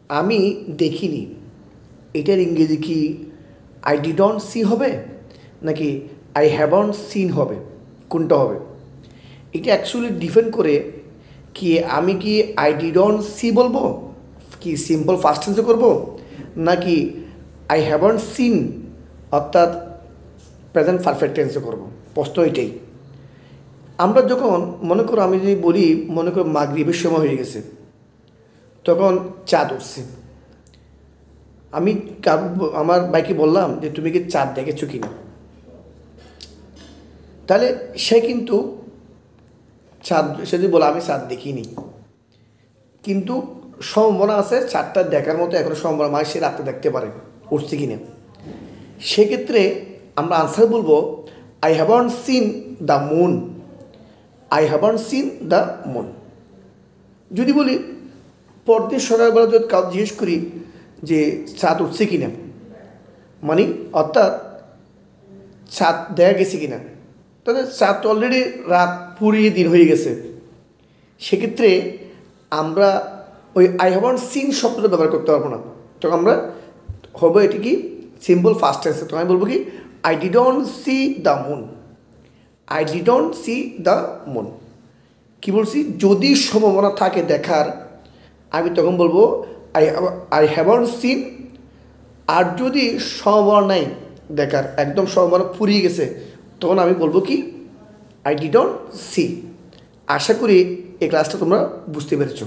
আমি দেখিনি, এটার ইংরেজি কি আই ডিডন্ট সি হবে নাকি আই হ্যাভন্ট সিন হবে, কোনটা হবে? এটা অ্যাকচুয়ালি ডিপেন্ড করে কি আমি কি আই ডিডন্ট সি বলবো, কি সিম্পল ফার্স্ট টেন্সে করবো, নাকি আই হ্যাভন্ট সিন অর্থাৎ প্রেজেন্ট পারফেক্ট টেন্সে করবো। প্রশ্ন এটাই। আমরা যখন মনে করো, আমি যদি বলি মনে করো মাগরিবের সময় হয়ে গেছে, তখন চাঁদ উঠছে, আমি আমার ভাইকে বললাম যে তুমি কি চাঁদ দেখেছো কি না, তাহলে সে কিন্তু সে যদি বলে আমি চাঁদ দেখিনি, কিন্তু সম্ভাবনা আছে চাঁদটা দেখার মতো এখনো সম্ভাবনা মানে সে রাতে দেখতে পারে উঠছে কিনা। সেক্ষেত্রে আমরা আনসার বলবো I haven't seen the moon, I haven't seen the moon. যদি বলি পরদিন সকালবেলা যদি কাউ জিজ্ঞেস করি যে চাঁদ উঠছে কিনা, মানে অর্থাৎ চাঁদ দেখা গেছে কিনা, তাহলে চাঁদ তো অলরেডি রাত পুরিয়ে দিন হয়ে গেছে। সেক্ষেত্রে আমরা ওই আই হ্যাভন্ট সিন শব্দটা ব্যবহার করতে পারবো না, তখন আমরা হবে এটি কি সিম্পল ফার্স্ট টেন্সে। তখন আমি বলবো কি I didn't see the moon, I didn't see the moon. কী বলছি, যদি সম্ভাবনা থাকে দেখার, আমি তখন বলবো আই হ্যাভন্ট সিন। আর যদি সম্ভাবনা নাই দেখার, একদম সম্ভাবনা ফুরিয়ে গেছে, তখন আমি বলবো কি আই ডিডন্ট সি। আশা করি এই ক্লাসটা তোমরা বুঝতে পেরেছো।